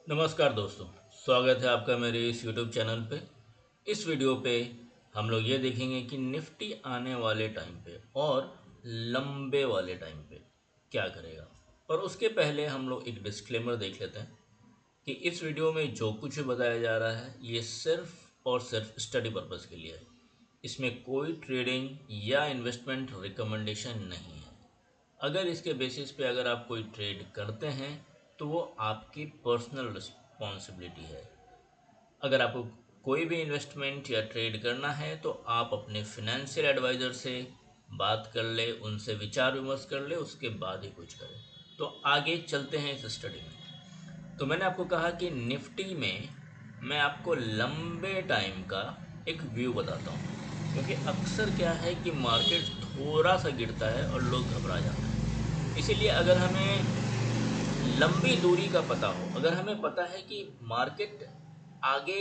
नमस्कार दोस्तों, स्वागत है आपका मेरे इस YouTube चैनल पे। इस वीडियो पे हम लोग ये देखेंगे कि निफ्टी आने वाले टाइम पे और लंबे वाले टाइम पे क्या करेगा। पर उसके पहले हम लोग एक डिस्क्लेमर देख लेते हैं कि इस वीडियो में जो कुछ भी बताया जा रहा है ये सिर्फ और सिर्फ स्टडी पर्पज़ के लिए है। इसमें कोई ट्रेडिंग या इन्वेस्टमेंट रिकमेंडेशन नहीं है। अगर इसके बेसिस पे अगर आप कोई ट्रेड करते हैं तो वो आपकी पर्सनल रिस्पॉन्सिबिलिटी है। अगर आपको कोई भी इन्वेस्टमेंट या ट्रेड करना है तो आप अपने फिनेंशियल एडवाइज़र से बात कर ले, उनसे विचार विमर्श कर ले, उसके बाद ही कुछ करें। तो आगे चलते हैं इस स्टडी में। तो मैंने आपको कहा कि निफ्टी में मैं आपको लंबे टाइम का एक व्यू बताता हूँ, क्योंकि अक्सर क्या है कि मार्केट थोड़ा सा गिरता है और लोग घबरा जाते हैं। इसीलिए अगर हमें लंबी दूरी का पता हो, अगर हमें पता है कि मार्केट आगे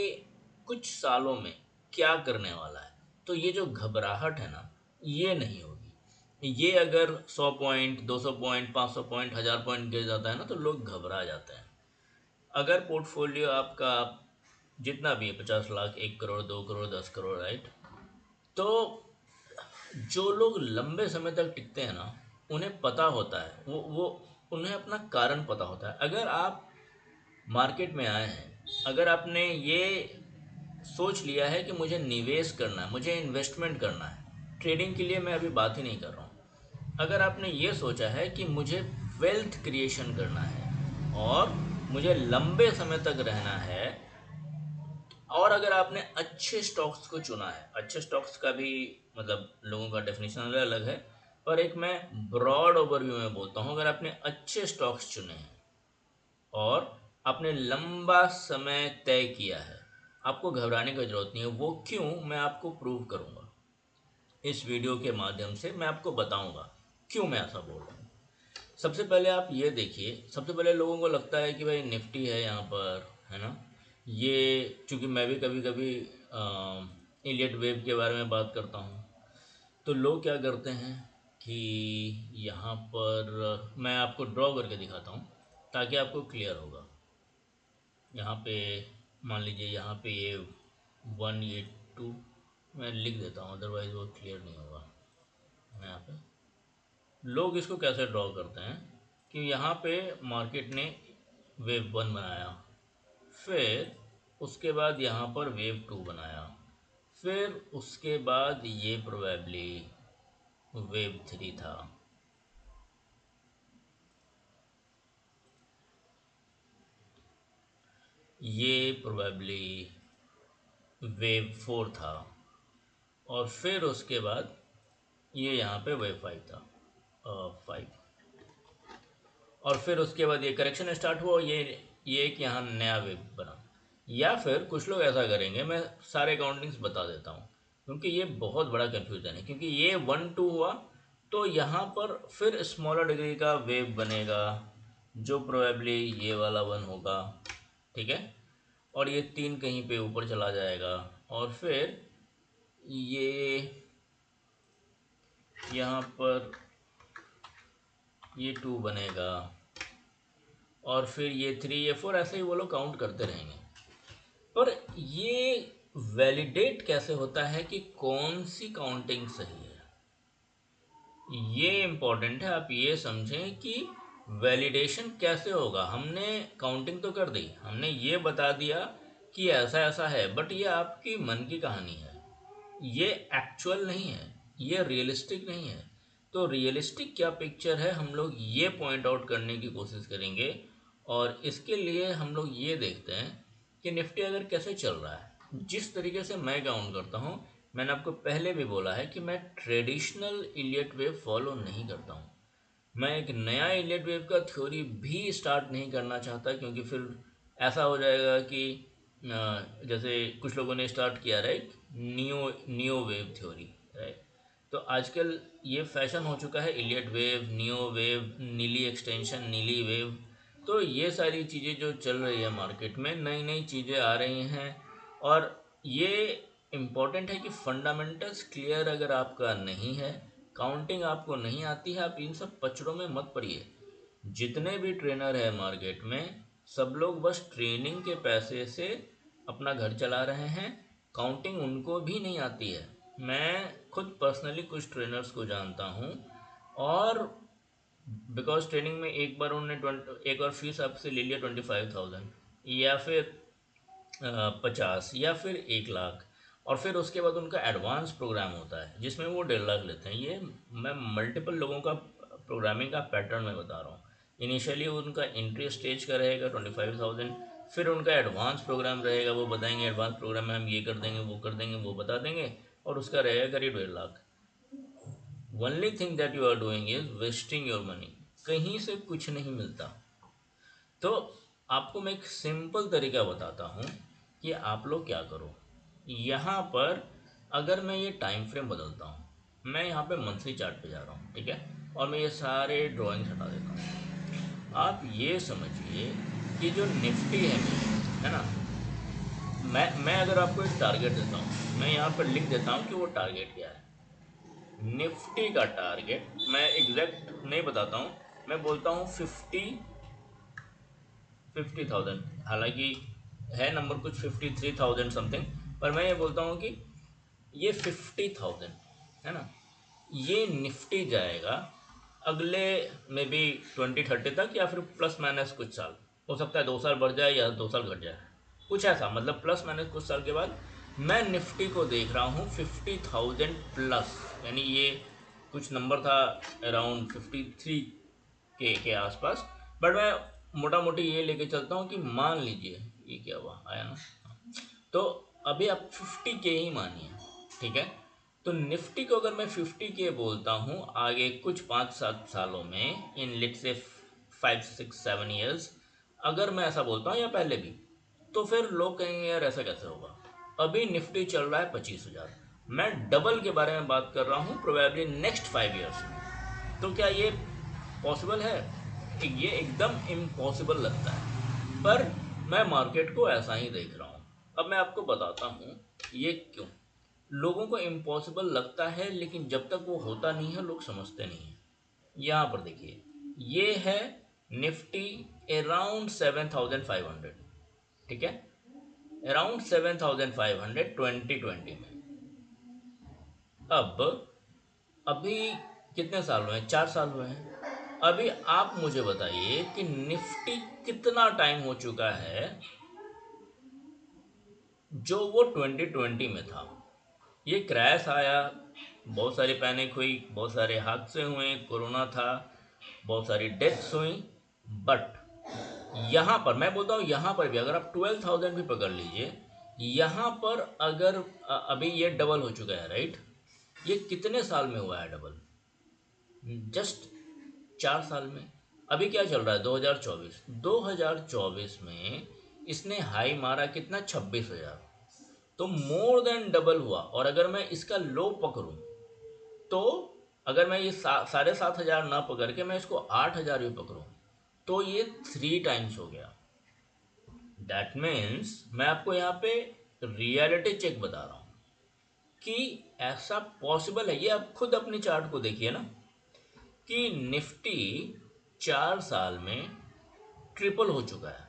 कुछ सालों में क्या करने वाला है, तो ये जो घबराहट है ना, ये नहीं होगी। ये अगर 100 पॉइंट, 200 पॉइंट, 500 पॉइंट, 1000 पॉइंट गिर जाता है ना, तो लोग घबरा जाते हैं। अगर पोर्टफोलियो आपका जितना भी है, 50 लाख, 1 करोड़, 2 करोड़, 10 करोड़, राइट, तो जो लोग लंबे समय तक टिकते हैं ना, उन्हें पता होता है, वो उन्हें अपना कारण पता होता है। अगर आप मार्केट में आए हैं, अगर आपने ये सोच लिया है कि मुझे निवेश करना है, मुझे इन्वेस्टमेंट करना है, ट्रेडिंग के लिए मैं अभी बात ही नहीं कर रहा हूँ। अगर आपने ये सोचा है कि मुझे वेल्थ क्रिएशन करना है और मुझे लंबे समय तक रहना है, और अगर आपने अच्छे स्टॉक्स को चुना है, अच्छे स्टॉक्स का भी मतलब लोगों का डेफिनेशन अलग अलग है, पर एक मैं ब्रॉड ओवरव्यू में बोलता हूँ। अगर आपने अच्छे स्टॉक्स चुने हैं और आपने लंबा समय तय किया है, आपको घबराने की ज़रूरत नहीं है। वो क्यों, मैं आपको प्रूव करूँगा। इस वीडियो के माध्यम से मैं आपको बताऊँगा क्यों मैं ऐसा बोल रहा हूँ। सबसे पहले आप ये देखिए, सबसे पहले लोगों को लगता है कि भाई निफ्टी है यहाँ पर, है ना। ये चूँकि मैं भी कभी कभी इलियट वेव के बारे में बात करता हूँ, तो लोग क्या करते हैं कि यहाँ पर मैं आपको ड्रॉ करके दिखाता हूँ ताकि आपको क्लियर होगा। यहाँ पे मान लीजिए, यहाँ पे ये 1, ये 2, मैं लिख देता हूँ, अदरवाइज़ वो क्लियर नहीं होगा। यहाँ पे लोग इसको कैसे ड्रॉ करते हैं कि यहाँ पे मार्केट ने वेव 1 बनाया, फिर उसके बाद यहाँ पर वेव 2 बनाया, फिर उसके बाद ये प्रोबेबली वेव 3 था, ये प्रोबेबली वेव 4 था, और फिर उसके बाद ये यहाँ पे वेव 5 था, 5, और फिर उसके बाद ये करेक्शन स्टार्ट हुआ, ये एक यहाँ नया वेव बना। या फिर कुछ लोग ऐसा करेंगे, मैं सारे काउंटिंग्स बता देता हूँ क्योंकि ये बहुत बड़ा कन्फ्यूजन है। क्योंकि ये 1, 2 हुआ, तो यहाँ पर फिर स्मॉलर डिग्री का वेव बनेगा जो प्रोबेबली ये वाला 1 होगा, ठीक है। और ये 3 कहीं पे ऊपर चला जाएगा, और फिर ये यहाँ पर ये 2 बनेगा, और फिर ये 3, ये 4, ऐसे ही वो लोग काउंट करते रहेंगे। पर ये वैलिडेट कैसे होता है कि कौन सी काउंटिंग सही है, ये इम्पोर्टेंट है। आप ये समझें कि वैलिडेशन कैसे होगा। हमने काउंटिंग तो कर दी, हमने ये बता दिया कि ऐसा ऐसा है, बट ये आपकी मन की कहानी है, ये एक्चुअल नहीं है, ये रियलिस्टिक नहीं है। तो रियलिस्टिक क्या पिक्चर है, हम लोग ये पॉइंट आउट करने की कोशिश करेंगे। और इसके लिए हम लोग ये देखते हैं कि निफ्टी अगर कैसे चल रहा है। जिस तरीके से मैं काउंट करता हूँ, मैंने आपको पहले भी बोला है कि मैं ट्रेडिशनल इलियट वेव फॉलो नहीं करता हूँ। मैं एक नया इलियट वेव का थ्योरी भी स्टार्ट नहीं करना चाहता, क्योंकि फिर ऐसा हो जाएगा कि जैसे कुछ लोगों ने स्टार्ट किया, right, neo wave theory, right. तो आजकल ये फैशन हो चुका है, इलियट वेव, नियो वेव, नीली एक्सटेंशन, नीली वेव। तो ये सारी चीज़ें जो चल रही है मार्केट में, नई नई चीज़ें आ रही हैं। और ये इम्पॉर्टेंट है कि फंडामेंटल्स क्लियर अगर आपका नहीं है, काउंटिंग आपको नहीं आती है, आप इन सब पचड़ों में मत पड़िए। जितने भी ट्रेनर है मार्केट में, सब लोग बस ट्रेनिंग के पैसे से अपना घर चला रहे हैं, काउंटिंग उनको भी नहीं आती है। मैं खुद पर्सनली कुछ ट्रेनर्स को जानता हूँ, और बिकॉज ट्रेनिंग में एक बार उन्होंने एक बार फीस आपसे ले लिया 25,000 या फिर 50 या फिर 1 लाख, और फिर उसके बाद उनका एडवांस प्रोग्राम होता है जिसमें वो 1.5 लाख लेते हैं। ये मैं मल्टीपल लोगों का प्रोग्रामिंग का पैटर्न मैं बता रहा हूँ। इनिशियली उनका एंट्री स्टेज का रहेगा 25,000, फिर उनका एडवांस प्रोग्राम रहेगा, वो बताएंगे एडवांस प्रोग्राम में हम ये कर देंगे, वो कर देंगे, वो बता देंगे, और उसका रहेगा करीब 1.5 lakh. Only thing that you are doing is wasting your money. कहीं से कुछ नहीं मिलता। तो आपको मैं एक सिंपल तरीका बताता हूँ कि आप लोग क्या करो। यहाँ पर अगर मैं ये टाइम फ्रेम बदलता हूँ, मैं यहाँ पे मंथली चार्ट पे जा रहा हूँ, ठीक है, और मैं ये सारे ड्राइंग्स हटा देता हूँ। आप ये समझिए कि जो निफ्टी है मेरी, है ना, मैं अगर आपको एक टारगेट देता हूँ, मैं यहाँ पर लिख देता हूँ कि वो टारगेट क्या है। निफ्टी का टारगेट मैं एग्जैक्ट नहीं बताता हूँ, मैं बोलता हूँ 50,000। हालांकि है नंबर कुछ 53,000 समथिंग, पर मैं ये बोलता हूँ कि ये 50,000 है ना, ये निफ्टी जाएगा अगले में भी 2030 तक, या फिर प्लस माइनस कुछ साल, हो सकता है 2 साल बढ़ जाए या 2 साल घट जाए, कुछ ऐसा, मतलब प्लस माइनस कुछ साल के बाद मैं निफ्टी को देख रहा हूँ 50,000 प्लस। यानी ये कुछ नंबर था अराउंड 53 के आसपास, बट मैं मोटा मोटी ये लेके चलता हूँ कि मान लीजिए ये क्या हुआ आया ना, तो अभी आप 50 के ही मानिए, ठीक है। तो निफ्टी को अगर मैं 50 के बोलता हूँ आगे कुछ 5-7 सालों में, इन लेट से 5-6-7 ईयर्स, अगर मैं ऐसा बोलता हूँ या पहले भी, तो फिर लोग कहेंगे यार ऐसा कैसे होगा। अभी निफ्टी चल रहा है 25,000, मैं डबल के बारे में बात कर रहा हूँ प्रोबेबली नेक्स्ट 5 ईयर्स में। तो क्या ये पॉसिबल है? ये एकदम इम्पॉसिबल लगता है, पर मैं मार्केट को ऐसा ही देख रहा हूँ। अब मैं आपको बताता हूँ ये क्यों लोगों को इम्पॉसिबल लगता है, लेकिन जब तक वो होता नहीं है लोग समझते नहीं हैं। यहाँ पर देखिए, ये है निफ्टी अराउंड 7,500, ठीक है, अराउंड 7,500 2020 में। अब अभी कितने साल हुए हैं? 4 साल हुए हैं। अभी आप मुझे बताइए कि निफ्टी कितना टाइम हो चुका है जो वो 2020 में था। ये क्रैश आया, बहुत सारी पैनिक हुई, बहुत सारे हादसे हुए, कोरोना था, बहुत सारी डेथ्स हुई, बट यहाँ पर मैं बोलता हूँ, यहाँ पर भी अगर आप 12,000 भी पकड़ लीजिए, यहाँ पर अगर अभी ये डबल हो चुका है, राइट। ये कितने साल में हुआ है डबल? जस्ट 4 साल में। अभी क्या चल रहा है? 2024। 2024 में इसने हाई मारा कितना? 26,000। तो मोर देन डबल हुआ। और अगर मैं इसका लो पकड़ूं, तो अगर मैं ये 7,500 ना पकड़ के मैं इसको 8,000 भी पकड़ूं, तो ये 3 टाइम्स हो गया। दैट मीन्स मैं आपको यहाँ पे रियलिटी चेक बता रहा हूँ कि ऐसा पॉसिबल है। ये आप खुद अपनी चार्ट को देखिए ना, कि निफ्टी 4 साल में ट्रिपल हो चुका है,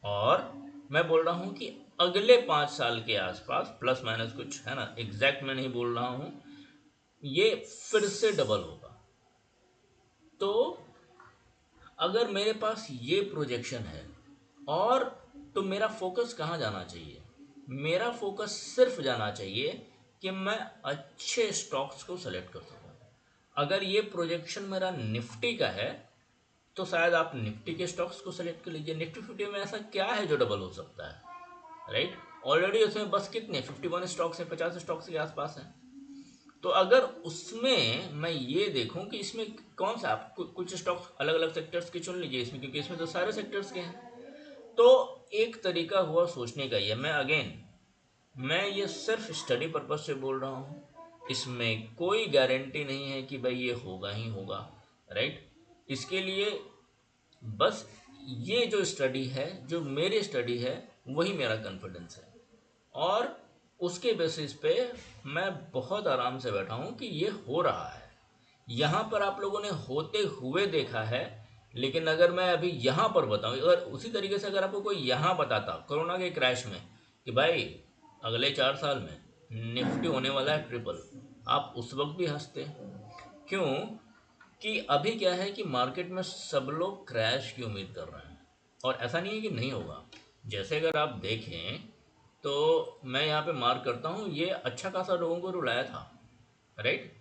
और मैं बोल रहा हूँ कि अगले 5 साल के आसपास प्लस माइनस कुछ है ना, एग्जैक्ट मैं नहीं बोल रहा हूँ, ये फिर से डबल होगा। तो अगर मेरे पास ये प्रोजेक्शन है, और तो मेरा फोकस कहाँ जाना चाहिए? मेरा फोकस सिर्फ जाना चाहिए कि मैं अच्छे स्टॉक्स को सेलेक्ट कर सकूँ। अगर ये प्रोजेक्शन मेरा निफ्टी का है, तो शायद आप निफ्टी के स्टॉक्स को सेलेक्ट कर लीजिए। निफ्टी 50 में ऐसा क्या है जो डबल हो सकता है, राइट। ऑलरेडी उसमें बस कितने 51 स्टॉक्स हैं, 50 स्टॉक्स के आसपास हैं। तो अगर उसमें मैं ये देखूं कि इसमें कौन सा, आप कुछ स्टॉक्स अलग अलग सेक्टर्स के चुन लीजिए इसमें, क्योंकि इसमें तो सारे सेक्टर्स के हैं। तो एक तरीका हुआ सोचने का, ये मैं ये सिर्फ स्टडी पर्पज से बोल रहा हूँ, इसमें कोई गारंटी नहीं है कि भाई ये होगा ही होगा, राइट। इसके लिए बस ये जो स्टडी है, जो मेरी स्टडी है, वही मेरा कॉन्फिडेंस है, और उसके बेसिस पे मैं बहुत आराम से बैठा हूँ कि ये हो रहा है। यहाँ पर आप लोगों ने होते हुए देखा है लेकिन अगर मैं अभी यहाँ पर बताऊँ, अगर उसी तरीके से अगर आपको कोई यहाँ बताता कोरोना के क्रैश में कि भाई अगले 4 साल में निफ्टी होने वाला है ट्रिपल, आप उस वक्त भी हंसते। क्यों? कि अभी क्या है कि मार्केट में सब लोग क्रैश की उम्मीद कर रहे हैं, और ऐसा नहीं है कि नहीं होगा। जैसे अगर आप देखें तो मैं यहाँ पे मार्क करता हूँ, ये अच्छा खासा लोगों को रुलाया था, राइट।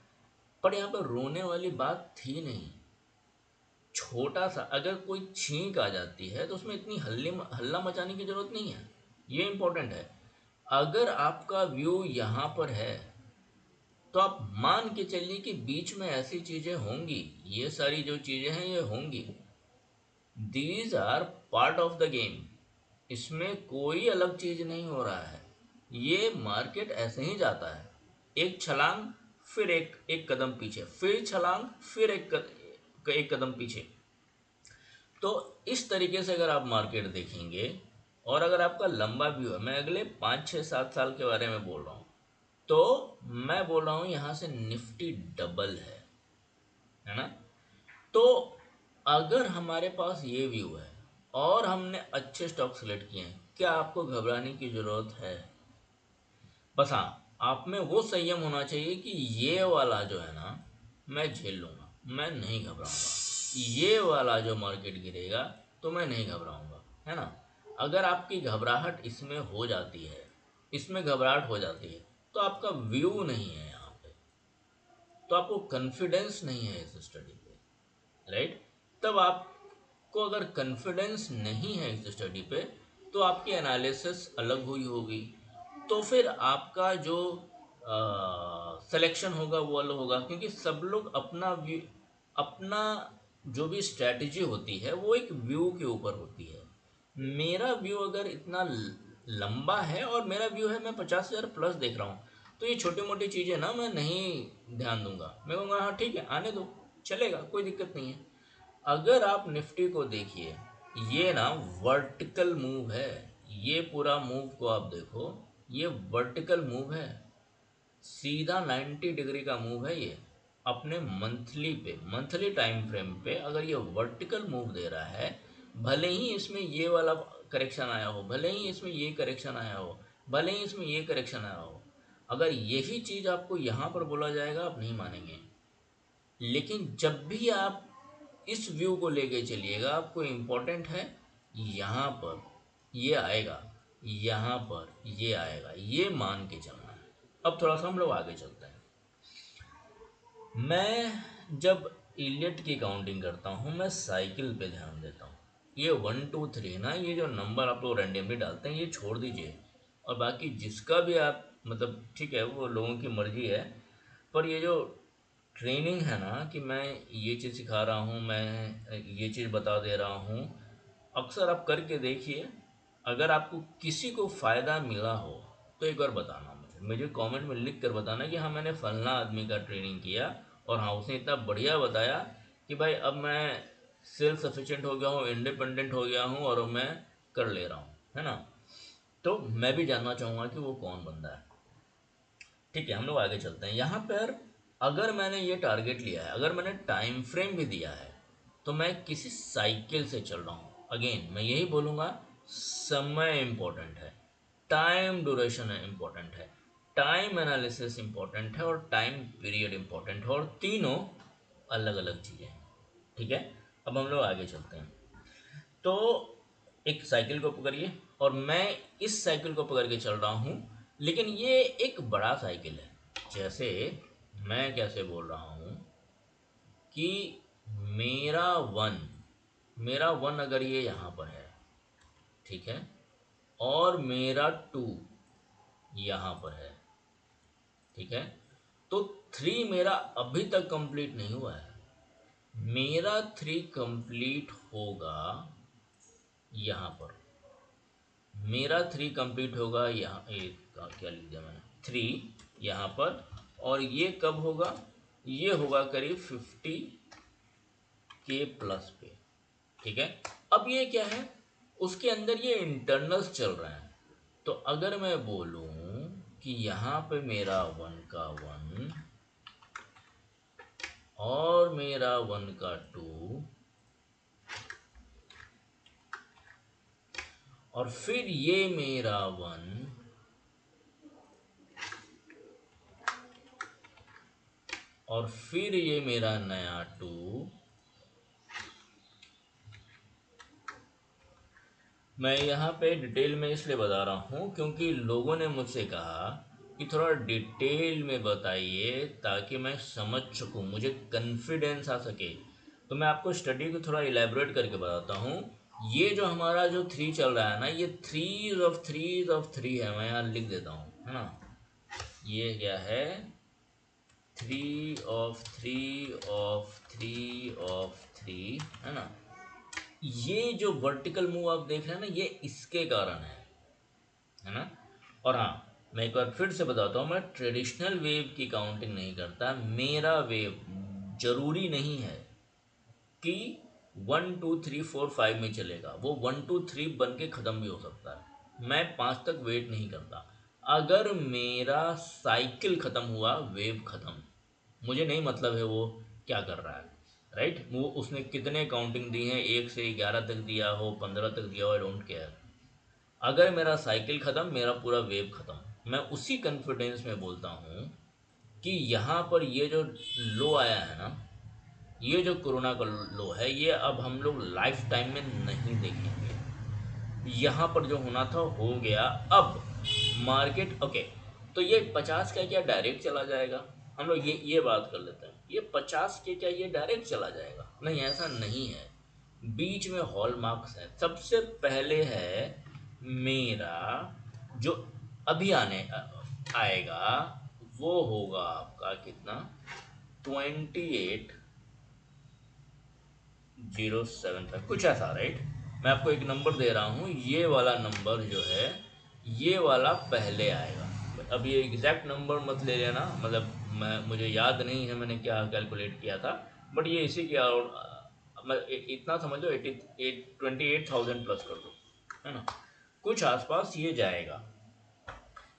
पर यहाँ पर रोने वाली बात थी नहीं। छोटा सा अगर कोई छींक आ जाती है तो उसमें इतनी हल्ला मचाने की जरूरत नहीं है। ये इंपॉर्टेंट है। अगर आपका व्यू यहाँ पर है तो आप मान के चलिए कि बीच में ऐसी चीजें होंगी, ये सारी जो चीजें हैं ये होंगी। These are part of the game. इसमें कोई अलग चीज नहीं हो रहा है। ये मार्केट ऐसे ही जाता है, एक छलांग फिर एक कदम पीछे, फिर छलांग फिर एक कदम पीछे। तो इस तरीके से अगर आप मार्केट देखेंगे और अगर आपका लंबा व्यू है, मैं अगले 5 6 7 साल के बारे में बोल रहा हूँ, तो मैं बोल रहा हूँ यहाँ से निफ्टी डबल है ना। तो अगर हमारे पास ये व्यू है और हमने अच्छे स्टॉक सेलेक्ट किए हैं, क्या आपको घबराने की ज़रूरत है? बस हाँ, आप में वो संयम होना चाहिए कि ये वाला जो है ना मैं झेल लूँगा, मैं नहीं घबराऊँगा। ये वाला जो मार्केट गिरेगा तो मैं नहीं घबराऊँगा, है ना। अगर आपकी घबराहट इसमें हो जाती है, इसमें घबराहट हो जाती है, तो आपका व्यू नहीं है यहाँ पे, तो आपको कॉन्फिडेंस नहीं है इस स्टडी पे, राइट। तब आपको अगर कॉन्फिडेंस नहीं है इस स्टडी पे, तो आपकी एनालिसिस अलग हुई होगी, तो फिर आपका जो सिलेक्शन होगा वो अलग होगा। क्योंकि सब लोग अपना व्यू, अपना जो भी स्ट्रैटेजी होती है वो एक व्यू के ऊपर होती है। मेरा व्यू अगर इतना लंबा है और मेरा व्यू है मैं 50,000 प्लस देख रहा हूँ, तो ये छोटी मोटी चीज़ें ना मैं नहीं ध्यान दूंगा। मैं कहूँगा हाँ ठीक है, आने दो, चलेगा, कोई दिक्कत नहीं है। अगर आप निफ्टी को देखिए, ये ना वर्टिकल मूव है। ये पूरा मूव को आप देखो, ये वर्टिकल मूव है, सीधा 90 डिग्री का मूव है ये। अपने मंथली पे, मंथली टाइम फ्रेम पे अगर ये वर्टिकल मूव दे रहा है, भले ही इसमें ये वाला करेक्शन आया हो, भले ही इसमें ये करेक्शन आया हो, भले ही इसमें ये करेक्शन आया हो, अगर यही चीज़ आपको यहाँ पर बोला जाएगा आप नहीं मानेंगे। लेकिन जब भी आप इस व्यू को लेके चलिएगा, आपको इम्पोर्टेंट है यहाँ पर ये आएगा, यहाँ पर ये आएगा, ये मान के चलना है। अब थोड़ा सा हम लोग आगे चलते हैं। मैं जब इलियट की काउंटिंग करता हूँ मैं साइकिल पे ध्यान देता हूँ। ये 1 2 3 ना, ये जो नंबर आप लोग रैंडमली डालते हैं ये छोड़ दीजिए, और बाकी जिसका भी आप मतलब ठीक है वो लोगों की मर्जी है। पर ये जो ट्रेनिंग है ना कि मैं ये चीज़ सिखा रहा हूँ, मैं ये चीज़ बता दे रहा हूँ, अक्सर आप करके देखिए। अगर आपको किसी को फ़ायदा मिला हो तो एक बार बताना, मुझे कमेंट में लिख कर बताना कि हाँ मैंने फलना आदमी का ट्रेनिंग किया और हाँ उसने इतना बढ़िया बताया कि भाई अब मैं सेल्फ सफिशिएंट हो गया हूँ, इंडिपेंडेंट हो गया हूँ और मैं कर ले रहा हूँ, है ना। तो मैं भी जानना चाहूँगा कि वो कौन बंदा है। ठीक है, हम लोग आगे चलते हैं। यहाँ पर अगर मैंने ये टारगेट लिया है, अगर मैंने टाइम फ्रेम भी दिया है, तो मैं किसी साइकिल से चल रहा हूँ। अगेन मैं यही बोलूँगा, समय इम्पोर्टेंट है, टाइम ड्यूरेशन है इम्पोर्टेंट है, टाइम एनालिसिस इम्पोर्टेंट है और टाइम पीरियड इम्पोर्टेंट है, और तीनों अलग अलग चीज़ें हैं। ठीक है, अब हम लोग आगे चलते हैं। तो एक साइकिल को पकड़िए और मैं इस साइकिल को पकड़ के चल रहा हूँ, लेकिन ये एक बड़ा साइकिल है। जैसे मैं कैसे बोल रहा हूँ कि मेरा वन, मेरा वन अगर ये यहाँ पर है, ठीक है, और मेरा टू यहाँ पर है, ठीक है, तो थ्री मेरा अभी तक कंप्लीट नहीं हुआ है। मेरा थ्री कंप्लीट होगा यहाँ पर, मेरा थ्री कंप्लीट होगा यहाँ, एक का क्या लिख दिया मैंने, थ्री यहाँ पर, और ये कब होगा, ये होगा करीब 50 के प्लस पे। ठीक है, अब ये क्या है, उसके अंदर ये इंटरनल्स चल रहे हैं। तो अगर मैं बोलूँ कि यहाँ पे मेरा वन का वन और मेरा वन का टू, और फिर ये मेरा 1 और फिर ये मेरा नया 2। मैं यहाँ पे डिटेल में इसलिए बता रहा हूँ क्योंकि लोगों ने मुझसे कहा कि थोड़ा डिटेल में बताइए ताकि मैं समझ सकूँ, मुझे कॉन्फिडेंस आ सके। तो मैं आपको स्टडी को थोड़ा इलेबोरेट करके बताता हूँ। ये जो हमारा जो 3 चल रहा है ना, ये थ्रीज ऑफ थ्री है। मैं यहाँ लिख देता हूँ, है ना। ये क्या है? 3 ऑफ 3 ऑफ 3 ऑफ 3, है ना। ये जो वर्टिकल मूव आप देख रहे हैं ना, ये इसके कारण है ना। और हाँ, मैं एक बार फिर से बताता हूँ, मैं ट्रेडिशनल वेव की काउंटिंग नहीं करता। मेरा वेव जरूरी नहीं है कि 1 2 3 4 5 में चलेगा, वो 1 2 3 बन के ख़त्म भी हो सकता है। मैं 5 तक वेट नहीं करता। अगर मेरा साइकिल ख़त्म हुआ, वेव ख़त्म। मुझे नहीं मतलब है वो क्या कर रहा है, राइट। वो उसने कितने काउंटिंग दी हैं, 1 से 11 तक दिया हो, 15 तक दिया हो, आई डोंट केयर। अगर मेरा साइकिल ख़त्म, मेरा पूरा वेव ख़त्म। मैं उसी कॉन्फिडेंस में बोलता हूँ कि यहाँ पर ये जो लो आया है ना, ये जो कोरोना का लो है, ये अब हम लोग लाइफ टाइम में नहीं देखेंगे। यहाँ पर जो होना था हो गया। अब मार्केट ओके, तो ये 50 का क्या डायरेक्ट चला जाएगा? हम लोग ये बात कर लेते हैं। ये 50 के क्या ये डायरेक्ट चला जाएगा? नहीं, ऐसा नहीं है। बीच में हॉलमार्क्स है। सबसे पहले है मेरा जो अभी आएगा, वो होगा आपका कितना? 28,075 कुछ ऐसा, राइट। मैं आपको एक नंबर दे रहा हूँ, ये वाला नंबर जो है, ये वाला पहले आएगा। अब ये एग्जैक्ट नंबर मत ले लेना, मतलब मुझे याद नहीं है मैंने क्या कैलकुलेट किया था, बट ये इसी के मैं इतना समझ लो, 28,000 प्लस कर दो, है ना। कुछ आसपास ये जाएगा।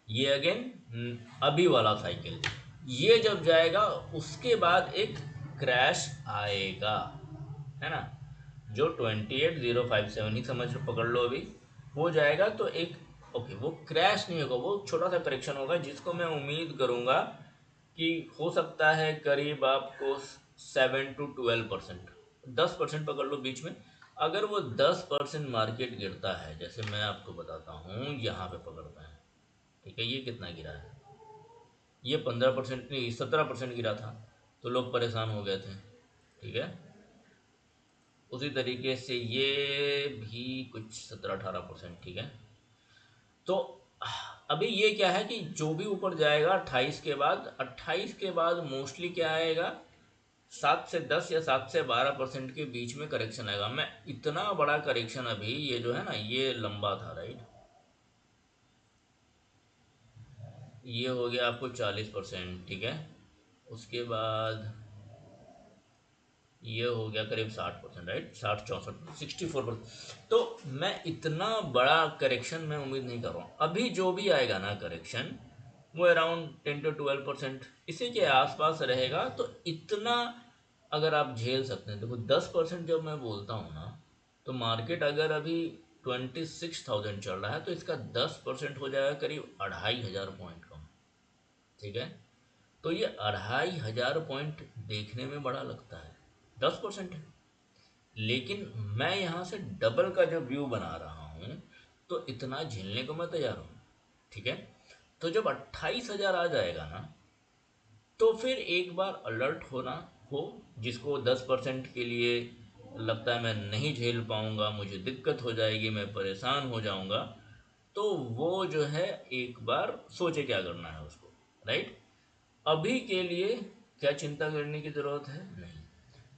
ये अगेन अभी वाला साइकिल, ये जब जाएगा उसके बाद एक क्रैश आएगा, है ना। जो 28,057 ही समझ लो, पकड़ लो, अभी हो जाएगा तो एक ओके, वो क्रैश नहीं होगा, वो छोटा सा करेक्शन होगा जिसको मैं उम्मीद करूंगा कि हो सकता है करीब आपको 7 to 12%, 10% पकड़ लो बीच में। अगर वो 10% मार्केट गिरता है, जैसे मैं आपको बताता हूँ, यहाँ पे पकड़ता है, ठीक है। ये कितना गिरा है? ये 15% नहीं, 17% गिरा था, तो लोग परेशान हो गए थे, ठीक है। उसी तरीके से ये भी कुछ 17-18%, ठीक है। तो अभी ये क्या है कि जो भी ऊपर जाएगा 28 के बाद मोस्टली क्या आएगा? 7 से 10 या 7 से 12% के बीच में करेक्शन आएगा। मैं इतना बड़ा करेक्शन अभी ये जो है ना, ये लंबा था, राइट। ये हो गया आपको 40%, ठीक है। उसके बाद ये हो गया करीब 60%, राइट। 60 64 64%। तो मैं इतना बड़ा करेक्शन मैं उम्मीद नहीं कर रहा हूँ। अभी जो भी आएगा ना करेक्शन, वो अराउंड 10 to 12% इसी के आसपास रहेगा। तो इतना अगर आप झेल सकते हैं, देखो 10% जब मैं बोलता हूँ ना, तो मार्केट अगर अभी 26,000 चल रहा है, तो इसका 10% हो जाएगा करीब 2,500 पॉइंट कम, ठीक है। तो ये 2,500 पॉइंट देखने में बड़ा लगता है, 10% है, लेकिन मैं यहाँ से डबल का जो व्यू बना रहा हूँ, तो इतना झेलने को मैं तैयार हूँ, ठीक है। तो जब 28,000 आ जाएगा ना, तो फिर एक बार अलर्ट होना हो, जिसको 10% के लिए लगता है मैं नहीं झेल पाऊंगा, मुझे दिक्कत हो जाएगी, मैं परेशान हो जाऊंगा, तो वो जो है एक बार सोचे क्या करना है उसको, राइट। अभी के लिए क्या चिंता करने की ज़रूरत है? नहीं।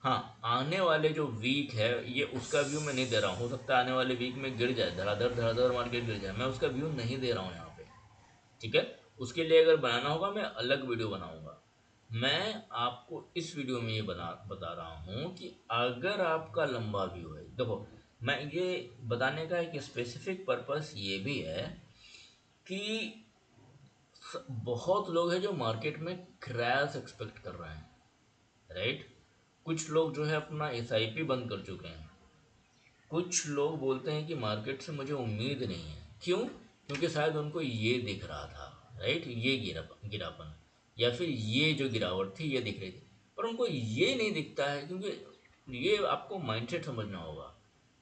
हाँ, आने वाले जो वीक है, ये उसका व्यू मैं नहीं दे रहा हूँ। हो सकता है आने वाले वीक में गिर जाए, धड़ाधड़ धड़ाधड़ मार्केट गिर जाए, मैं उसका व्यू नहीं दे रहा हूँ यहाँ पे, ठीक है। उसके लिए अगर बनाना होगा, मैं अलग वीडियो बनाऊंगा। मैं आपको इस वीडियो में ये बता रहा हूँ कि अगर आपका लंबा व्यू है, देखो मैं ये बताने का एक स्पेसिफिक पर्पस ये भी है कि बहुत लोग हैं जो मार्केट में क्रैश एक्सपेक्ट कर रहे हैं, राइट। कुछ लोग जो है अपना SIP बंद कर चुके हैं, कुछ लोग बोलते हैं कि मार्केट से मुझे उम्मीद नहीं है। क्यों? क्योंकि शायद उनको ये दिख रहा था, राइट, ये गिरापन, या फिर ये जो गिरावट थी ये दिख रही थी, पर उनको ये नहीं दिखता है। क्योंकि ये आपको माइंडसेट समझना होगा,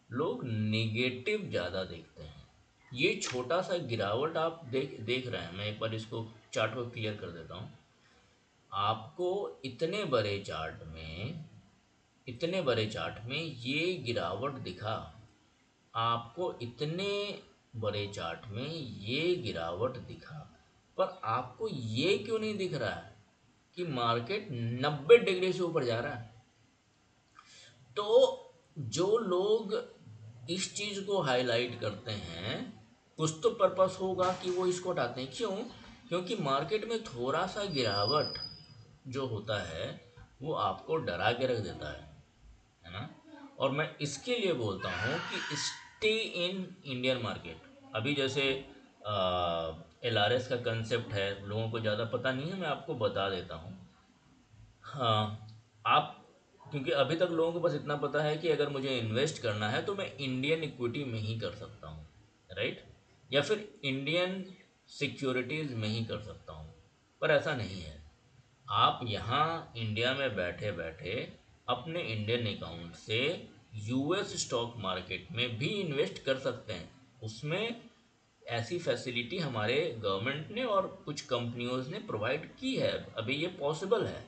लोग नेगेटिव ज़्यादा देखते हैं। ये छोटा सा गिरावट आप देख देख रहे हैं, मैं एक बार इसको चार्ट को क्लियर कर देता हूँ। आपको इतने बड़े चार्ट में ये गिरावट दिखा, आपको इतने बड़े चार्ट में ये गिरावट दिखा, पर आपको ये क्यों नहीं दिख रहा है कि मार्केट 90 डिग्री से ऊपर जा रहा है? तो जो लोग इस चीज़ को हाईलाइट करते हैं, कुछ तो पर्पस होगा कि वो इसको हटाते हैं। क्यों? क्योंकि मार्केट में थोड़ा सा गिरावट जो होता है वो आपको डरा के रख देता है ना। और मैं इसके लिए बोलता हूँ कि स्टे इन इंडियन मार्केट। अभी जैसे LRS का कंसेप्ट है, लोगों को ज़्यादा पता नहीं है, मैं आपको बता देता हूँ। हाँ, आप, क्योंकि अभी तक लोगों को बस इतना पता है कि अगर मुझे इन्वेस्ट करना है तो मैं इंडियन इक्विटी में ही कर सकता हूँ, राइट, या फिर इंडियन सिक्योरिटीज़ में ही कर सकता हूँ। पर ऐसा नहीं है। आप यहाँ इंडिया में बैठे बैठे अपने इंडियन अकाउंट से US स्टॉक मार्केट में भी इन्वेस्ट कर सकते हैं। उसमें ऐसी फैसिलिटी हमारे गवर्नमेंट ने और कुछ कंपनियों ने प्रोवाइड की है, अभी ये पॉसिबल है।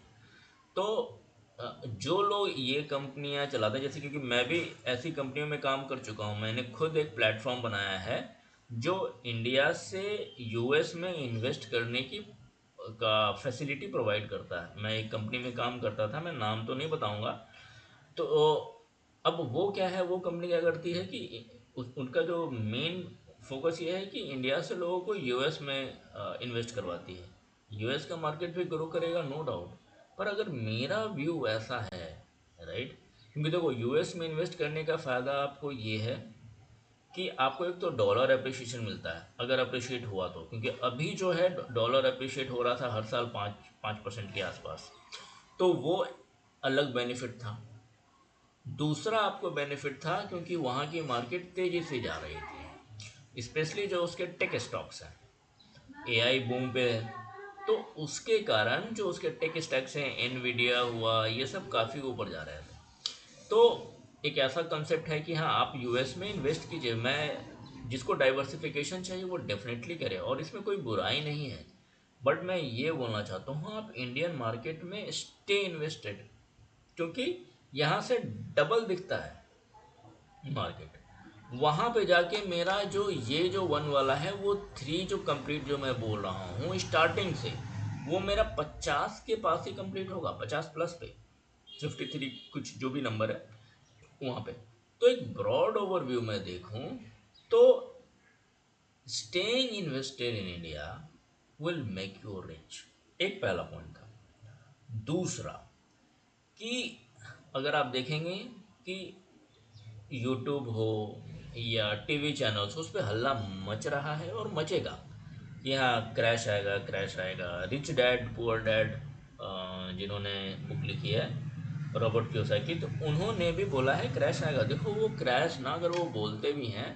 तो जो लोग ये कंपनियां चलाते हैं, जैसे, क्योंकि मैं भी ऐसी कंपनियों में काम कर चुका हूँ, मैंने खुद एक प्लेटफॉर्म बनाया है जो इंडिया से US में इन्वेस्ट करने की का फैसिलिटी प्रोवाइड करता है। मैं एक कंपनी में काम करता था, मैं नाम तो नहीं बताऊंगा। तो अब वो क्या है, वो कंपनी क्या करती है कि उनका जो मेन फोकस ये है कि इंडिया से लोगों को US में इन्वेस्ट करवाती है। US का मार्केट भी ग्रो करेगा, नो डाउट। पर अगर मेरा व्यू ऐसा है, राइट, क्योंकि देखो US में इन्वेस्ट करने का फ़ायदा आपको ये है कि आपको एक तो डॉलर अप्रिशिएशन मिलता है, अगर अप्रिशिएट हुआ तो, क्योंकि अभी जो है डॉलर अप्रिशिएट हो रहा था हर साल 5% के आसपास, तो वो अलग बेनिफिट था। दूसरा आपको बेनिफिट था क्योंकि वहाँ की मार्केट तेज़ी से जा रही थी, स्पेशली जो उसके टेक स्टॉक्स हैं, AI बूम पे है, तो उसके कारण जो उसके टेक स्टॉक्स हैं, एनवीडिया हुआ, ये सब काफ़ी ऊपर जा रहे थे। तो एक ऐसा कंसेप्ट है कि हाँ, आप US में इन्वेस्ट कीजिए। मैं, जिसको डाइवर्सिफिकेशन चाहिए वो डेफिनेटली करे, और इसमें कोई बुराई नहीं है। बट मैं ये बोलना चाहता हूँ, आप इंडियन मार्केट में स्टे इन्वेस्टेड, क्योंकि यहाँ से डबल दिखता है मार्केट। वहाँ पे जाके मेरा जो ये जो 1 वाला है, वो 3 जो कंप्लीट जो मैं बोल रहा हूँ स्टार्टिंग से, वो मेरा 50 के पास ही कंप्लीट होगा, 50 प्लस पे, 53 कुछ जो भी नंबर है वहाँ पे। तो एक ब्रॉड ओवरव्यू में देखूँ तो staying invested in India will make you rich, एक पहला पॉइंट था। दूसरा कि अगर आप देखेंगे कि यूट्यूब हो या टीवी चैनल्स, उस पर हल्ला मच रहा है और मचेगा कि हाँ, क्रैश आएगा, क्रैश आएगा। रिच डैड पुअर डैड, जिन्होंने बुक लिखी है, रॉबर्ट कियोसाकी, तो उन्होंने भी बोला है क्रैश आएगा। देखो, वो क्रैश ना, अगर वो बोलते भी हैं,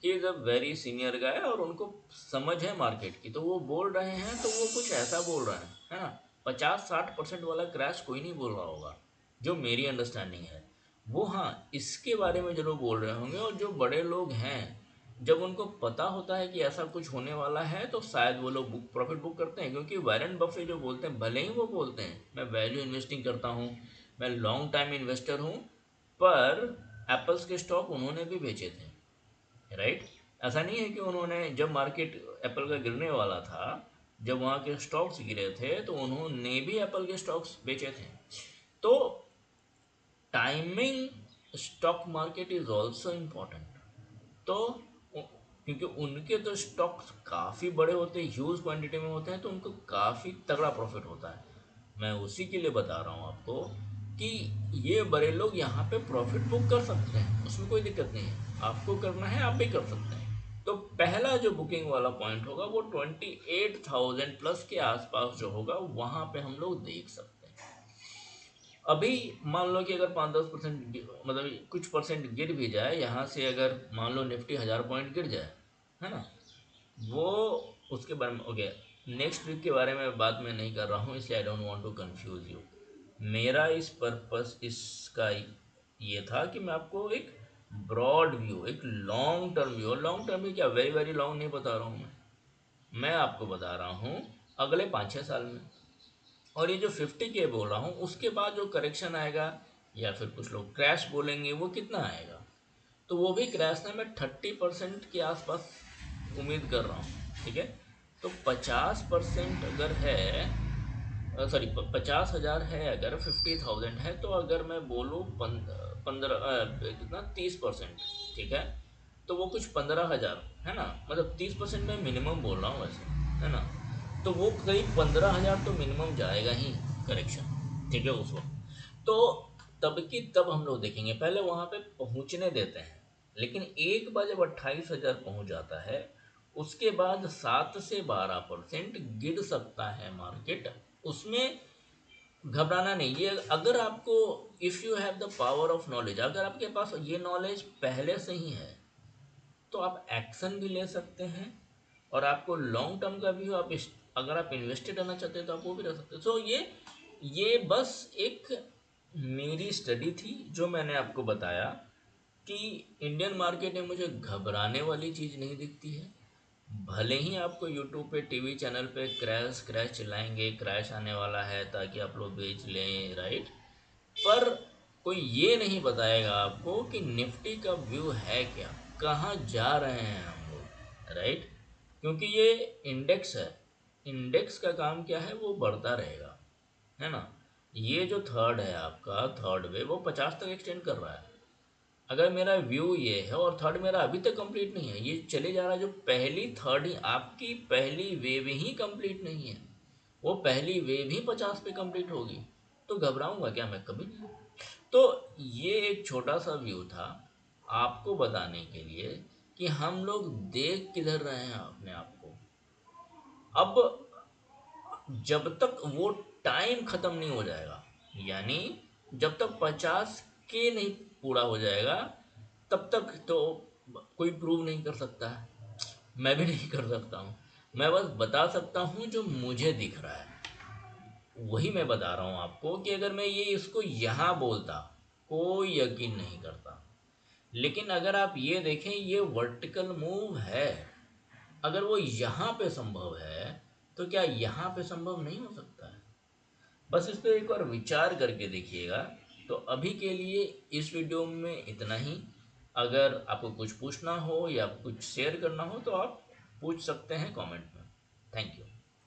he is a very senior guy और उनको समझ है मार्केट की, तो वो बोल रहे हैं तो वो कुछ ऐसा बोल रहे हैं, है ना। 50-60% वाला क्रैश कोई नहीं बोल रहा होगा, जो मेरी अंडरस्टैंडिंग है वो। हाँ, इसके बारे में जरूर बोल रहे होंगे, और जो बड़े लोग हैं, जब उनको पता होता है कि ऐसा कुछ होने वाला है तो शायद वो लोग प्रॉफिट बुक करते हैं। क्योंकि वॉरेन बफे जो बोलते हैं, भले ही वो बोलते हैं मैं वैल्यू इन्वेस्टिंग करता हूँ, मैं लॉन्ग टाइम इन्वेस्टर हूँ, पर एप्पल्स के स्टॉक उन्होंने भी बेचे थे, राइट। ऐसा नहीं है कि उन्होंने, जब मार्केट एप्पल का गिरने वाला था, जब वहाँ के स्टॉक्स गिरे थे, तो उन्होंने भी एप्पल के स्टॉक्स बेचे थे। तो timing stock market is also important. तो क्योंकि उनके तो स्टॉक्स काफ़ी बड़े होते हैं, ह्यूज क्वांटिटी में होते हैं, तो उनको काफ़ी तगड़ा प्रॉफिट होता है। मैं उसी के लिए बता रहा हूँ आपको कि ये बड़े लोग यहाँ पे प्रॉफिट बुक कर सकते हैं, उसमें कोई दिक्कत नहीं है। आपको करना है, आप भी कर सकते हैं। तो पहला जो बुकिंग वाला पॉइंट होगा वो 28,000 प्लस के आसपास जो होगा, वहाँ पे हम लोग देख सकते हैं। अभी मान लो कि अगर 5-10% मतलब कुछ परसेंट गिर भी जाए यहाँ से, अगर मान लो निफ्टी 1000 पॉइंट गिर जाए, है ना, वो उसके बारे में ओके, नेक्स्ट वीक के बारे में बात मैं नहीं कर रहा हूँ, इसलिए I don't want to confuse you. मेरा इस पर्पस इसका ये था कि मैं आपको एक ब्रॉड व्यू, एक long term view, long term भी क्या, वेरी वेरी लॉन्ग नहीं बता रहा हूँ मैं आपको बता रहा हूँ अगले 5-6 साल में। और ये जो 50K बोल रहा हूँ उसके बाद जो करेक्शन आएगा, या फिर कुछ लोग क्रैश बोलेंगे, वो कितना आएगा, तो वो भी क्रैश ना मैं 30% के आसपास उम्मीद कर रहा हूँ, ठीक है। तो 50% अगर है, सॉरी 50,000 है, अगर 50,000 है, तो अगर मैं बोलूँ 15 कितना 30%, ठीक है, तो वो कुछ 15,000 है ना, मतलब 30% मैं मिनिमम बोल रहा हूँ वैसे, है ना। तो वो करीब 15,000 तो मिनिमम जाएगा ही करेक्शन, ठीक है, उस वक्त। तो तब की तब हम लोग देखेंगे, पहले वहाँ पे पहुँचने देते हैं। लेकिन एक बार जब 28,000 पहुँच जाता है, उसके बाद 7 से 12% गिर सकता है मार्केट, उसमें घबराना नहीं। ये अगर आपको, if you have the power of knowledge, अगर आपके पास ये नॉलेज पहले से ही है, तो आप एक्शन भी ले सकते हैं। और आपको लॉन्ग टर्म का भी हो, आप अगर आप इन्वेस्टेड रहना चाहते हैं तो आप वो भी रह सकते हैं। सो ये बस एक मेरी स्टडी थी जो मैंने आपको बताया कि इंडियन मार्केट में मुझे घबराने वाली चीज़ नहीं दिखती है। भले ही आपको यूट्यूब पे, टीवी चैनल पे क्रैश क्रैश चिल्लाएंगे, क्रैश आने वाला है ताकि आप लोग बेच लें, राइट, पर कोई ये नहीं बताएगा आपको कि निफ्टी का व्यू है क्या, कहाँ जा रहे हैं हम लोग, राइट। क्योंकि ये इंडेक्स है, इंडेक्स का काम क्या है, वो बढ़ता रहेगा, है ना। ये जो थर्ड है आपका, थर्ड वे, वो 50 तक एक्सटेंड कर रहा है। अगर मेरा व्यू ये है, और थर्ड मेरा अभी तक कंप्लीट नहीं है, ये चले जा रहा है, जो पहली थर्ड ही आपकी पहली वेव ही कंप्लीट नहीं है, वो पहली वेव ही 50 पे कंप्लीट होगी, तो घबराऊंगा क्या, मैं कभी नहीं। तो ये एक छोटा सा व्यू था आपको बताने के लिए कि हम लोग देख किधर रहे हैं अपने आप को। अब जब तक वो टाइम ख़त्म नहीं हो जाएगा, यानी जब तक 50K नहीं पूरा हो जाएगा, तब तक तो कोई प्रूव नहीं कर सकता है, मैं भी नहीं कर सकता हूँ। मैं बस बता सकता हूँ जो मुझे दिख रहा है, वही मैं बता रहा हूँ आपको कि अगर मैं ये इसको यहाँ बोलता, कोई यकीन नहीं करता। लेकिन अगर आप ये देखें, ये वर्टिकल मूव है, अगर वो यहाँ पे संभव है, तो क्या यहाँ पे संभव नहीं हो सकता है। बस इस पे एक बार विचार करके देखिएगा। तो अभी के लिए इस वीडियो में इतना ही। अगर आपको कुछ पूछना हो या कुछ शेयर करना हो तो आप पूछ सकते हैं कमेंट में। Thank you.